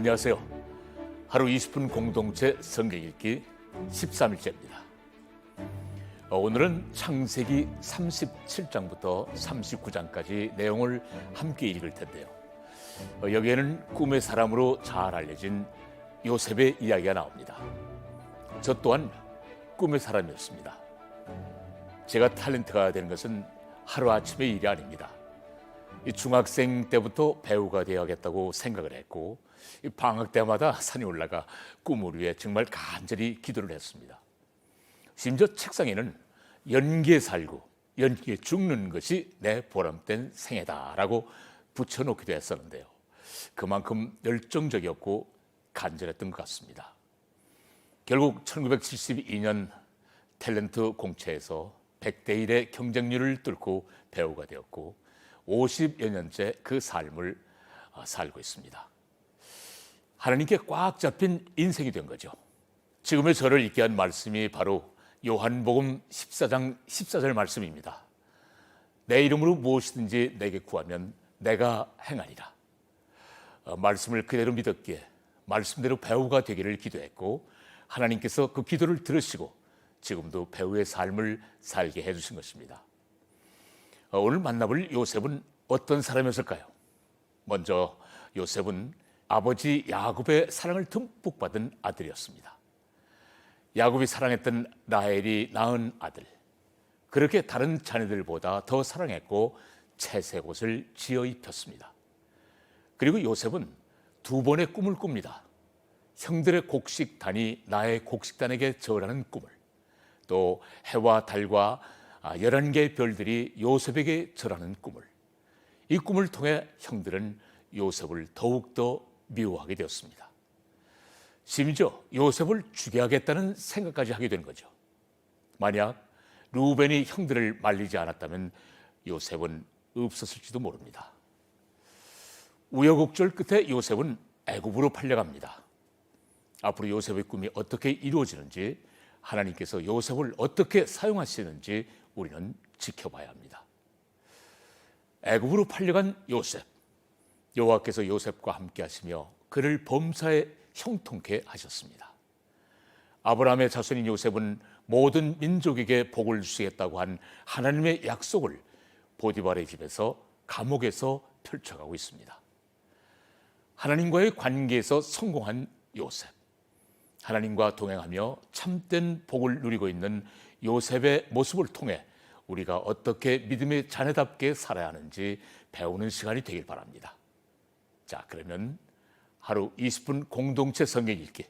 안녕하세요. 하루 20분 공동체 성경 읽기 13일째입니다. 오늘은 창세기 37장부터 39장까지 내용을 함께 읽을 텐데요. 여기에는 꿈의 사람으로 잘 알려진 요셉의 이야기가 나옵니다. 저 또한 꿈의 사람이었습니다. 제가 탤런트가 되는 것은 하루아침의 일이 아닙니다. 중학생 때부터 배우가 되어야겠다고 생각을 했고 방학 때마다 산에 올라가 꿈을 위해 정말 간절히 기도를 했습니다. 심지어 책상에는 연기에 살고 연기에 죽는 것이 내 보람된 생애다라고 붙여놓기도 했었는데요. 그만큼 열정적이었고 간절했던 것 같습니다. 결국 1972년 탤런트 공채에서 100대 1의 경쟁률을 뚫고 배우가 되었고 50여 년째 그 삶을 살고 있습니다. 하나님께 꽉 잡힌 인생이 된 거죠. 지금의 저를 있게 한 말씀이 바로 요한복음 14장 14절 말씀입니다. 내 이름으로 무엇이든지 내게 구하면 내가 행하리라. 말씀을 그대로 믿었기에 말씀대로 배우가 되기를 기도했고 하나님께서 그 기도를 들으시고 지금도 배우의 삶을 살게 해주신 것입니다. 오늘 만나볼 요셉은 어떤 사람이었을까요? 먼저 요셉은 아버지 야곱의 사랑을 듬뿍 받은 아들이었습니다. 야곱이 사랑했던 라헬이 낳은 아들, 그렇게 다른 자녀들보다 더 사랑했고 채색옷을 지어 입혔습니다. 그리고 요셉은 두 번의 꿈을 꿉니다. 형들의 곡식단이 나의 곡식단에게 절하는 꿈을, 또 해와 달과 11개의 별들이 요셉에게 절하는 꿈을. 이 꿈을 통해 형들은 요셉을 더욱더 미워하게 되었습니다. 심지어 요셉을 죽여야겠다는 생각까지 하게 된 거죠. 만약 루벤이 형들을 말리지 않았다면 요셉은 없었을지도 모릅니다. 우여곡절 끝에 요셉은 애굽으로 팔려갑니다. 앞으로 요셉의 꿈이 어떻게 이루어지는지, 하나님께서 요셉을 어떻게 사용하시는지 우리는 지켜봐야 합니다. 애굽으로 팔려간 요셉, 여호와께서 요셉과 함께 하시며 그를 범사에 형통케 하셨습니다. 아브라함의 자손인 요셉은 모든 민족에게 복을 주시겠다고 한 하나님의 약속을 보디발의 집에서 감옥에서 펼쳐가고 있습니다. 하나님과의 관계에서 성공한 요셉, 하나님과 동행하며 참된 복을 누리고 있는 요셉의 모습을 통해 우리가 어떻게 믿음의 자녀답게 살아야 하는지 배우는 시간이 되길 바랍니다. 자, 그러면 하루 20분 공동체 성경 읽기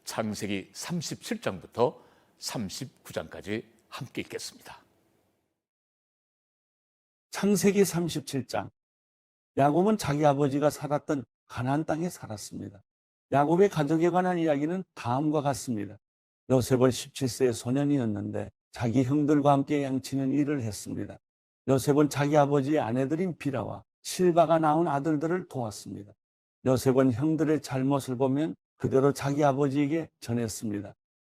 창세기 37장부터 39장까지 함께 읽겠습니다. 창세기 37장. 야곱은 자기 아버지가 살았던 가나안 땅에 살았습니다. 야곱의 가족에 관한 이야기는 다음과 같습니다. 요셉은 17세의 소년이었는데 자기 형들과 함께 양치는 일을 했습니다. 요셉은 자기 아버지의 아내들인 비라와 실바가 낳은 아들들을 도왔습니다. 요셉은 형들의 잘못을 보면 그대로 자기 아버지에게 전했습니다.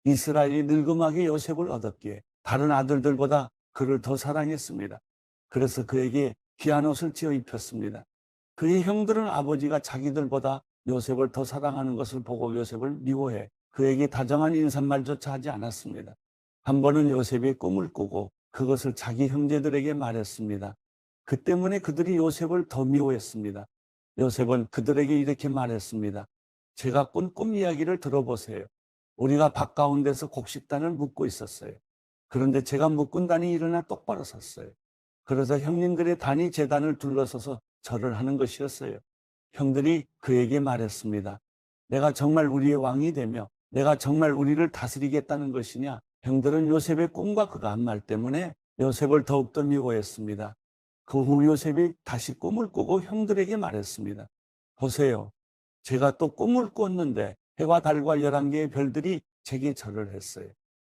이스라엘이 늙음하게 요셉을 얻었기에 다른 아들들보다 그를 더 사랑했습니다. 그래서 그에게 귀한 옷을 지어 입혔습니다. 그의 형들은 아버지가 자기들보다 요셉을 더 사랑하는 것을 보고 요셉을 미워해 그에게 다정한 인사말조차 하지 않았습니다. 한 번은 요셉이 꿈을 꾸고 그것을 자기 형제들에게 말했습니다. 그 때문에 그들이 요셉을 더 미워했습니다. 요셉은 그들에게 이렇게 말했습니다. 제가 꾼 꿈 이야기를 들어보세요. 우리가 밭 가운데서 곡식단을 묶고 있었어요. 그런데 제가 묶은 단이 일어나 똑바로 섰어요. 그래서 형님들의 단이 제 단을 둘러서서 절을 하는 것이었어요. 형들이 그에게 말했습니다. 내가 정말 우리의 왕이 되며 내가 정말 우리를 다스리겠다는 것이냐? 형들은 요셉의 꿈과 그가 한 말 때문에 요셉을 더욱더 미워했습니다. 그 후 요셉이 다시 꿈을 꾸고 형들에게 말했습니다. 보세요. 제가 또 꿈을 꿨는데 해와 달과 11개의 별들이 제게 절을 했어요.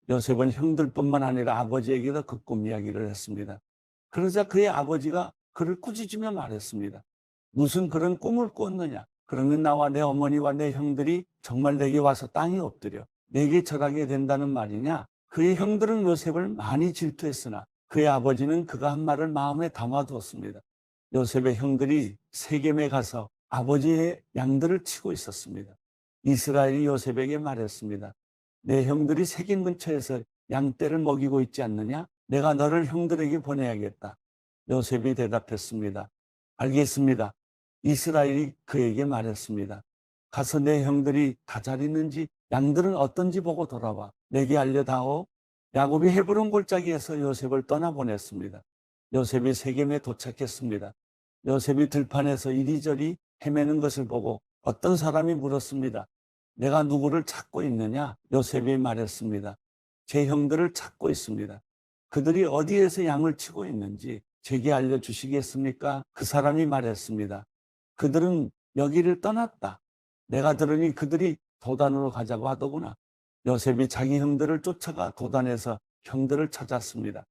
요셉은 형들뿐만 아니라 아버지에게도 그 꿈 이야기를 했습니다. 그러자 그의 아버지가 그를 꾸짖으며 말했습니다. 무슨 그런 꿈을 꿨느냐? 그러면 나와 내 어머니와 내 형들이 정말 내게 와서 땅에 엎드려 내게 절하게 된다는 말이냐? 그의 형들은 요셉을 많이 질투했으나 그의 아버지는 그가 한 말을 마음에 담아두었습니다. 요셉의 형들이 세겜에 가서 아버지의 양들을 치고 있었습니다. 이스라엘이 요셉에게 말했습니다. 내 형들이 세긴 근처에서 양떼를 먹이고 있지 않느냐? 내가 너를 형들에게 보내야겠다. 요셉이 대답했습니다. 알겠습니다. 이스라엘이 그에게 말했습니다. 가서 내 형들이 다 잘 있는지 양들은 어떤지 보고 돌아와 내게 알려다오. 야곱이 헤브론 골짜기에서 요셉을 떠나보냈습니다. 요셉이 세겜에 도착했습니다. 요셉이 들판에서 이리저리 헤매는 것을 보고 어떤 사람이 물었습니다. 내가 누구를 찾고 있느냐? 요셉이 말했습니다. 제 형들을 찾고 있습니다. 그들이 어디에서 양을 치고 있는지 제게 알려주시겠습니까? 그 사람이 말했습니다. 그들은 여기를 떠났다. 내가 들으니 그들이 도단으로 가자고 하더구나. 요셉이 자기 형들을 쫓아가 도단에서 형들을 찾았습니다.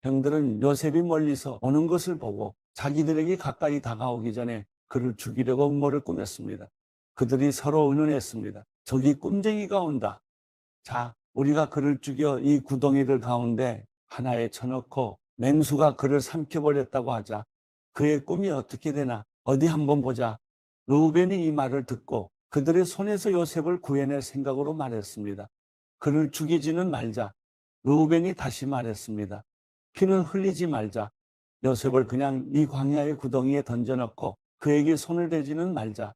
형들은 요셉이 멀리서 오는 것을 보고 자기들에게 가까이 다가오기 전에 그를 죽이려고 음모를 꾸몄습니다. 그들이 서로 의논했습니다. 저기 꼼쟁이가 온다. 자, 우리가 그를 죽여 이 구덩이들 가운데 하나에 쳐넣고 맹수가 그를 삼켜버렸다고 하자. 그의 꿈이 어떻게 되나 어디 한번 보자. 르우벤이 이 말을 듣고 그들의 손에서 요셉을 구해낼 생각으로 말했습니다. 그를 죽이지는 말자. 르우벤이 다시 말했습니다. 피는 흘리지 말자. 요셉을 그냥 이 광야의 구덩이에 던져넣고 그에게 손을 대지는 말자.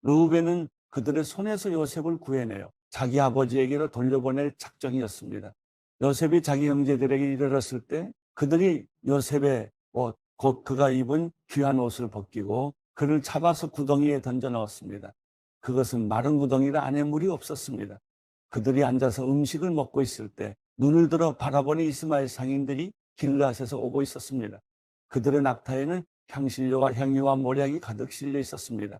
르우벤은 그들의 손에서 요셉을 구해내요 자기 아버지에게로 돌려보낼 작정이었습니다. 요셉이 자기 형제들에게 이르렀을 때 그들이 요셉의 옷, 곧 그가 입은 귀한 옷을 벗기고 그를 잡아서 구덩이에 던져 넣었습니다. 그것은 마른 구덩이라 안에 물이 없었습니다. 그들이 앉아서 음식을 먹고 있을 때 눈을 들어 바라보니 이스마엘 상인들이 길르앗에서 오고 있었습니다. 그들의 낙타에는 향신료와 향유와 모략이 가득 실려 있었습니다.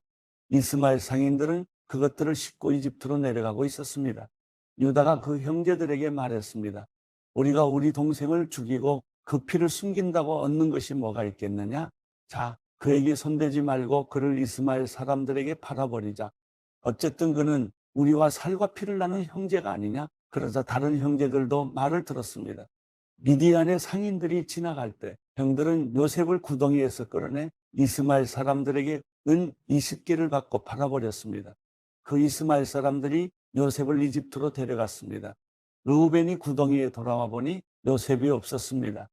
이스마엘 상인들은 그것들을 싣고 이집트로 내려가고 있었습니다. 유다가 그 형제들에게 말했습니다. 우리가 우리 동생을 죽이고 그 피를 숨긴다고 얻는 것이 뭐가 있겠느냐? 자, 그에게 손대지 말고 그를 이스마엘 사람들에게 팔아버리자. 어쨌든 그는 우리와 살과 피를 나눈 형제가 아니냐? 그러자 다른 형제들도 말을 들었습니다. 미디안의 상인들이 지나갈 때 형들은 요셉을 구덩이에서 끌어내 이스마엘 사람들에게 은 20개를 받고 팔아버렸습니다. 그 이스마엘 사람들이 요셉을 이집트로 데려갔습니다. 르우벤이 구덩이에 돌아와 보니 요셉이 없었습니다.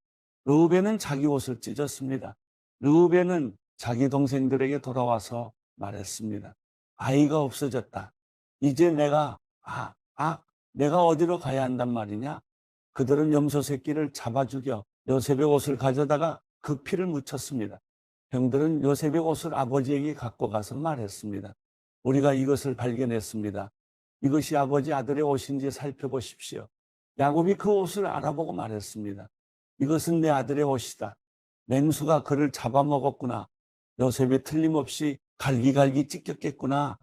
르우벤은 자기 옷을 찢었습니다. 르우벤은 자기 동생들에게 돌아와서 말했습니다. 아이가 없어졌다. 이제 내가 내가 어디로 가야 한단 말이냐? 그들은 염소 새끼를 잡아 죽여 요셉의 옷을 가져다가 그 피를 묻혔습니다. 형들은 요셉의 옷을 아버지에게 갖고 가서 말했습니다. 우리가 이것을 발견했습니다. 이것이 아버지 아들의 옷인지 살펴보십시오. 야곱이 그 옷을 알아보고 말했습니다. 이것은 내 아들의 옷이다. 맹수가 그를 잡아먹었구나. 요셉이 틀림없이 갈기갈기 찢겼겠구나.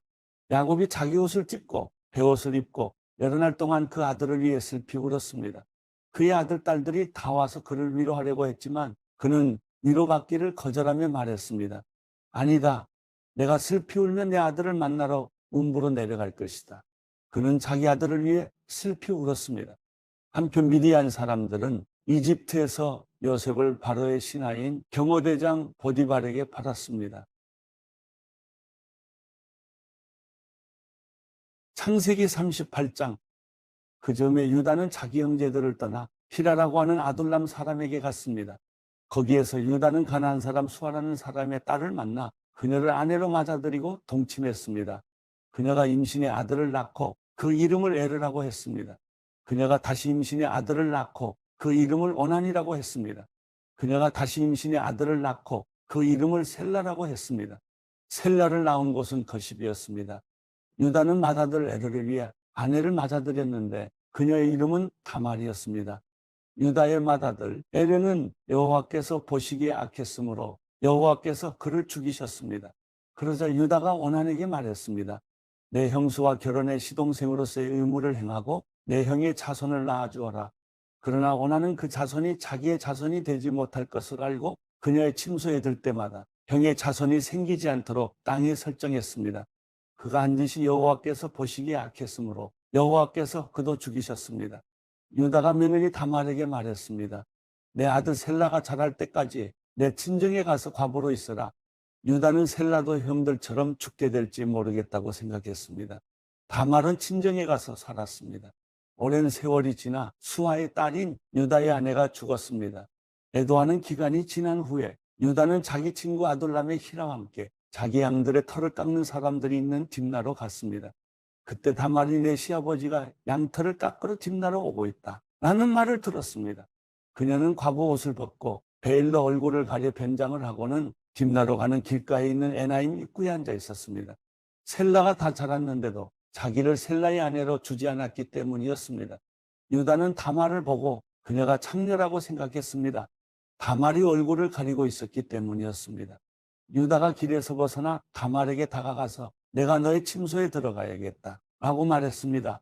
야곱이 자기 옷을 찢고 베옷을 입고 여러 날 동안 그 아들을 위해 슬피 울었습니다. 그의 아들, 딸들이 다 와서 그를 위로하려고 했지만 그는 위로받기를 거절하며 말했습니다. 아니다. 내가 슬피 울면 내 아들을 만나러 음부로 내려갈 것이다. 그는 자기 아들을 위해 슬피 울었습니다. 한편 미디안 사람들은 이집트에서 요셉을 바로의 신하인 경호대장 보디발에게 팔았습니다. 창세기 38장. 그 즈음에 유다는 자기 형제들을 떠나 히라라고 하는 아둘람 사람에게 갔습니다. 거기에서 유다는 가나안 사람 수아라는 사람의 딸을 만나 그녀를 아내로 맞아들이고 동침했습니다. 그녀가 임신의 아들을 낳고 그 이름을 에르라고 했습니다. 그녀가 다시 임신의 아들을 낳고 그 이름을 오난이라고 했습니다. 그녀가 다시 임신의 아들을 낳고 그 이름을 셀라라고 했습니다. 셀라를 낳은 곳은 거십이었습니다. 유다는 맏아들 에르를 위해 아내를 맞아들였는데 그녀의 이름은 다말이었습니다. 유다의 맏아들 에르는 여호와께서 보시기에 악했으므로 여호와께서 그를 죽이셨습니다. 그러자 유다가 오난에게 말했습니다. 내 형수와 결혼의 시동생으로서의 의무를 행하고 내 형의 자손을 낳아주어라. 그러나 오난은 그 자손이 자기의 자손이 되지 못할 것을 알고 그녀의 침소에 들 때마다 형의 자손이 생기지 않도록 땅에 설정했습니다. 그가 한 짓이 여호와께서 보시기에 악했으므로 여호와께서 그도 죽이셨습니다. 유다가 며느리 다말에게 말했습니다. 내 아들 셀라가 자랄 때까지 내 친정에 가서 과부로 있어라. 유다는 셀라도 형들처럼 죽게 될지 모르겠다고 생각했습니다. 다말은 친정에 가서 살았습니다. 오랜 세월이 지나 수아의 딸인 유다의 아내가 죽었습니다. 애도하는 기간이 지난 후에 유다는 자기 친구 아둘람의 히라와 함께 자기 양들의 털을 깎는 사람들이 있는 딥나로 갔습니다. 그때 다말이 내 시아버지가 양털을 깎으러 딥나로 오고 있다 라는 말을 들었습니다. 그녀는 과부 옷을 벗고 베일로 얼굴을 가려 변장을 하고는 딥나로 가는 길가에 있는 에나임 입구에 앉아 있었습니다. 셀라가 다 자랐는데도 자기를 셀라의 아내로 주지 않았기 때문이었습니다. 유다는 다말을 보고 그녀가 창녀라고 생각했습니다. 다말이 얼굴을 가리고 있었기 때문이었습니다. 유다가 길에서 벗어나 다말에게 다가가서 내가 너의 침소에 들어가야겠다 라고 말했습니다.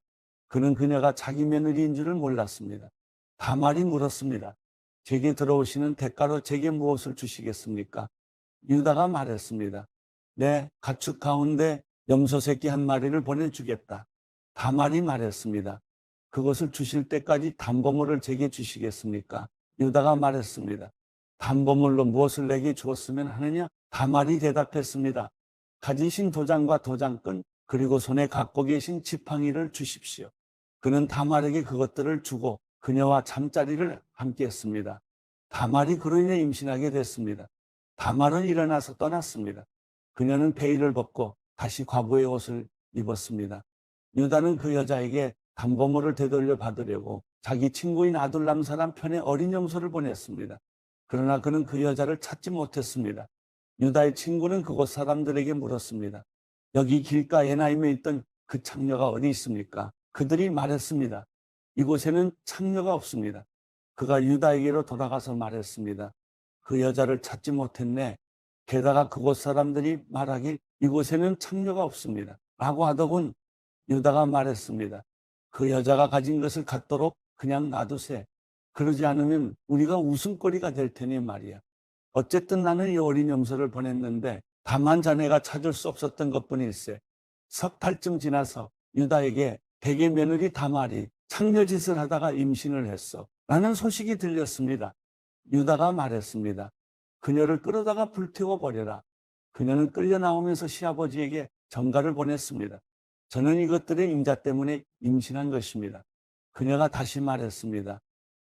그는 그녀가 자기 며느리인 줄을 몰랐습니다. 다말이 물었습니다. 제게 들어오시는 대가로 제게 무엇을 주시겠습니까? 유다가 말했습니다. 내 가축 가운데 염소 새끼 한 마리를 보내주겠다. 다말이 말했습니다. 그것을 주실 때까지 담보물을 제게 주시겠습니까? 유다가 말했습니다. 담보물로 무엇을 내게 주었으면 하느냐? 다말이 대답했습니다. 가지신 도장과 도장끈 그리고 손에 갖고 계신 지팡이를 주십시오. 그는 다말에게 그것들을 주고 그녀와 잠자리를 함께 했습니다. 다말이 그로 인해 임신하게 됐습니다. 다말은 일어나서 떠났습니다. 그녀는 베일을 벗고 다시 과부의 옷을 입었습니다. 유다는 그 여자에게 담보물을 되돌려 받으려고 자기 친구인 아둘람 사람 편에 어린 염소를 보냈습니다. 그러나 그는 그 여자를 찾지 못했습니다. 유다의 친구는 그곳 사람들에게 물었습니다. 여기 길가 에나임에 있던 그 창녀가 어디 있습니까? 그들이 말했습니다. 이곳에는 창녀가 없습니다. 그가 유다에게로 돌아가서 말했습니다. 그 여자를 찾지 못했네. 게다가 그곳 사람들이 말하길 이곳에는 창녀가 없습니다. 라고 하더군. 유다가 말했습니다. 그 여자가 가진 것을 갖도록 그냥 놔두세. 그러지 않으면 우리가 웃음거리가 될 테니 말이야. 어쨌든 나는 이 어린 염소를 보냈는데 다만 자네가 찾을 수 없었던 것뿐일세. 석 달쯤 지나서 유다에게 백의 며느리 다말이 창녀짓을 하다가 임신을 했어. 라는 소식이 들렸습니다. 유다가 말했습니다. 그녀를 끌어다가 불태워 버려라. 그녀는 끌려 나오면서 시아버지에게 전가를 보냈습니다. 저는 이것들의 임자 때문에 임신한 것입니다. 그녀가 다시 말했습니다.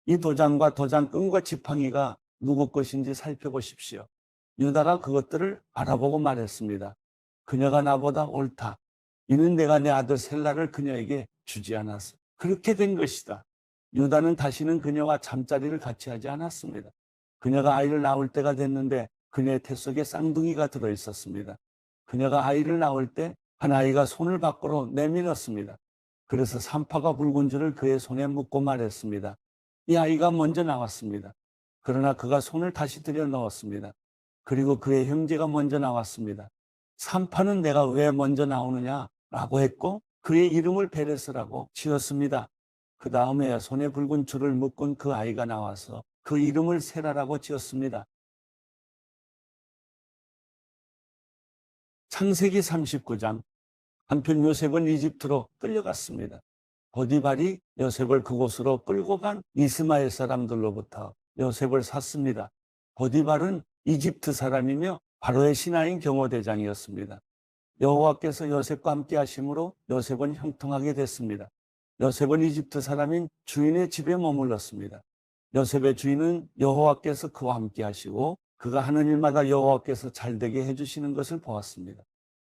이 도장과 도장끈과 지팡이가 누구 것인지 살펴보십시오. 유다가 그것들을 알아보고 말했습니다. 그녀가 나보다 옳다. 이는 내가 내 아들 셀라를 그녀에게 주지 않았어. 그렇게 된 것이다. 유다는 다시는 그녀와 잠자리를 같이 하지 않았습니다. 그녀가 아이를 낳을 때가 됐는데 그녀의 태 속에 쌍둥이가 들어 있었습니다. 그녀가 아이를 낳을 때 한 아이가 손을 밖으로 내밀었습니다. 그래서 산파가 붉은 줄을 그의 손에 묻고 말했습니다. 이 아이가 먼저 나왔습니다. 그러나 그가 손을 다시 들여 넣었습니다. 그리고 그의 형제가 먼저 나왔습니다. 산파는 내가 왜 먼저 나오느냐 라고 했고 그의 이름을 베레스라고 지었습니다. 그 다음에 손에 붉은 줄을 묶은 그 아이가 나와서 그 이름을 세라라고 지었습니다. 창세기 39장. 한편 요셉은 이집트로 끌려갔습니다. 보디발이 요셉을 그곳으로 끌고 간 이스마엘 사람들로부터 요셉을 샀습니다. 보디발은 이집트 사람이며 바로의 신하인 경호대장이었습니다. 여호와께서 요셉과 함께 하심으로 요셉은 형통하게 됐습니다. 요셉은 이집트 사람인 주인의 집에 머물렀습니다. 요셉의 주인은 여호와께서 그와 함께 하시고 그가 하는 일마다 여호와께서 잘되게 해주시는 것을 보았습니다.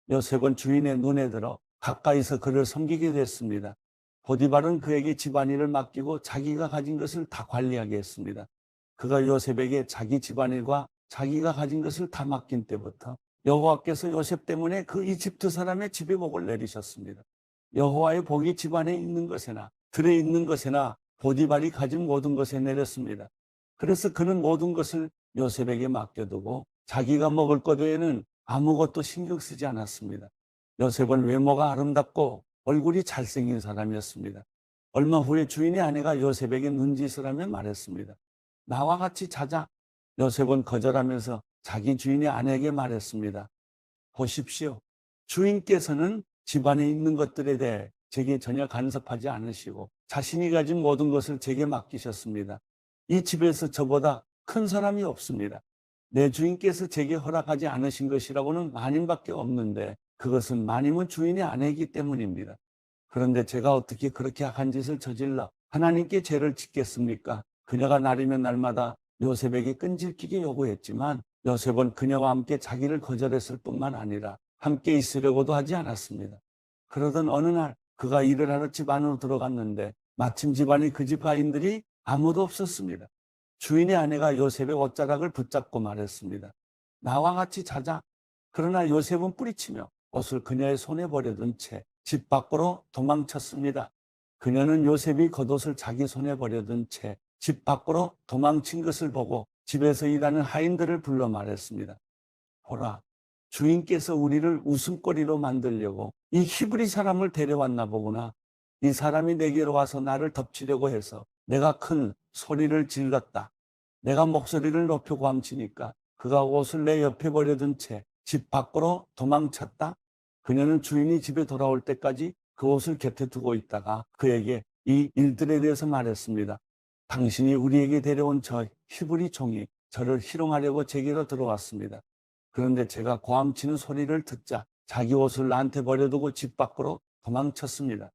요셉은 주인의 눈에 들어 가까이서 그를 섬기게 됐습니다. 보디발은 그에게 집안일을 맡기고 자기가 가진 것을 다 관리하게 했습니다. 그가 요셉에게 자기 집안일과 자기가 가진 것을 다 맡긴 때부터 여호와께서 요셉 때문에 그 이집트 사람의 집에 복을 내리셨습니다. 여호와의 복이 집안에 있는 것에나 들에 있는 것에나 보디발이 가진 모든 것에 내렸습니다. 그래서 그는 모든 것을 요셉에게 맡겨두고 자기가 먹을 것 외에는 아무것도 신경 쓰지 않았습니다. 요셉은 외모가 아름답고 얼굴이 잘생긴 사람이었습니다. 얼마 후에 주인의 아내가 요셉에게 눈짓을 하며 말했습니다. 나와 같이 자자. 요셉은 거절하면서 자기 주인의 아내에게 말했습니다. 보십시오. 주인께서는 집안에 있는 것들에 대해 제게 전혀 간섭하지 않으시고 자신이 가진 모든 것을 제게 맡기셨습니다. 이 집에서 저보다 큰 사람이 없습니다. 내 주인께서 제게 허락하지 않으신 것이라고는 마님밖에 없는데 그것은 마님은 주인의 아내이기 때문입니다. 그런데 제가 어떻게 그렇게 악한 짓을 저질러 하나님께 죄를 짓겠습니까? 그녀가 날이면 날마다 요셉에게 끈질기게 요구했지만 요셉은 그녀와 함께 자기를 거절했을 뿐만 아니라 함께 있으려고도 하지 않았습니다. 그러던 어느 날 그가 일을 하러 집 안으로 들어갔는데 마침 집안에 그 집 가인들이 아무도 없었습니다. 주인의 아내가 요셉의 옷자락을 붙잡고 말했습니다. 나와 같이 자자. 그러나 요셉은 뿌리치며 옷을 그녀의 손에 버려둔 채 집 밖으로 도망쳤습니다. 그녀는 요셉이 겉옷을 자기 손에 버려둔 채 집 밖으로 도망친 것을 보고 집에서 일하는 하인들을 불러 말했습니다. 보라, 주인께서 우리를 웃음거리로 만들려고 이 히브리 사람을 데려왔나 보구나. 이 사람이 내게로 와서 나를 덮치려고 해서 내가 큰 소리를 질렀다. 내가 목소리를 높여 고함치니까 그가 옷을 내 옆에 버려둔 채 집 밖으로 도망쳤다. 그녀는 주인이 집에 돌아올 때까지 그 옷을 곁에 두고 있다가 그에게 이 일들에 대해서 말했습니다. 당신이 우리에게 데려온 저 히브리 종이 저를 희롱하려고 제게로 들어왔습니다. 그런데 제가 고함치는 소리를 듣자 자기 옷을 나한테 버려두고 집 밖으로 도망쳤습니다.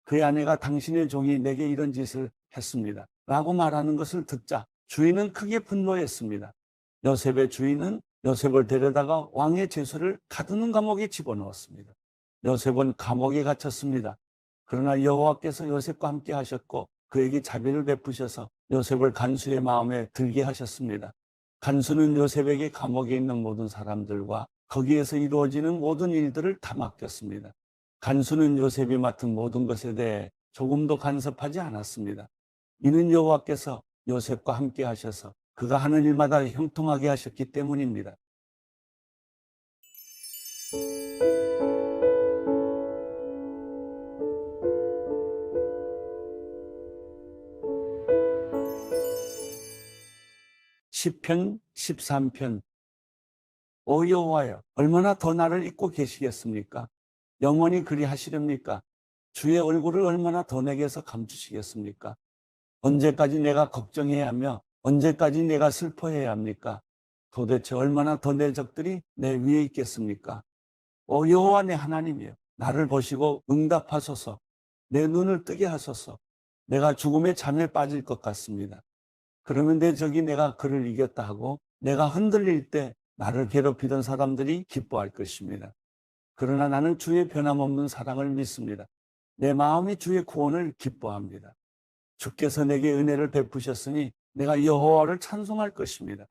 그의 아내가 당신의 종이 내게 이런 짓을 했습니다. 라고 말하는 것을 듣자 주인은 크게 분노했습니다. 요셉의 주인은 요셉을 데려다가 왕의 제소를 가두는 감옥에 집어넣었습니다. 요셉은 감옥에 갇혔습니다. 그러나 여호와께서 요셉과 함께 하셨고 그에게 자비를 베푸셔서 요셉을 간수의 마음에 들게 하셨습니다. 간수는 요셉에게 감옥에 있는 모든 사람들과 거기에서 이루어지는 모든 일들을 다 맡겼습니다. 간수는 요셉이 맡은 모든 것에 대해 조금도 간섭하지 않았습니다. 이는 여호와께서 요셉과 함께 하셔서 그가 하는 일마다 형통하게 하셨기 때문입니다. 시편 13편. 오 여호와여, 얼마나 더 나를 잊고 계시겠습니까? 영원히 그리 하시렵니까? 주의 얼굴을 얼마나 더 내게서 감추시겠습니까? 언제까지 내가 걱정해야 하며 언제까지 내가 슬퍼해야 합니까? 도대체 얼마나 더 내 적들이 내 위에 있겠습니까? 오 여호와 내 하나님이여, 나를 보시고 응답하소서. 내 눈을 뜨게 하소서. 내가 죽음의 잠에 빠질 것 같습니다. 그러면 내 적이 내가 그를 이겼다 하고 내가 흔들릴 때 나를 괴롭히던 사람들이 기뻐할 것입니다. 그러나 나는 주의 변함없는 사랑을 믿습니다. 내 마음이 주의 구원을 기뻐합니다. 주께서 내게 은혜를 베푸셨으니 내가 여호와를 찬송할 것입니다.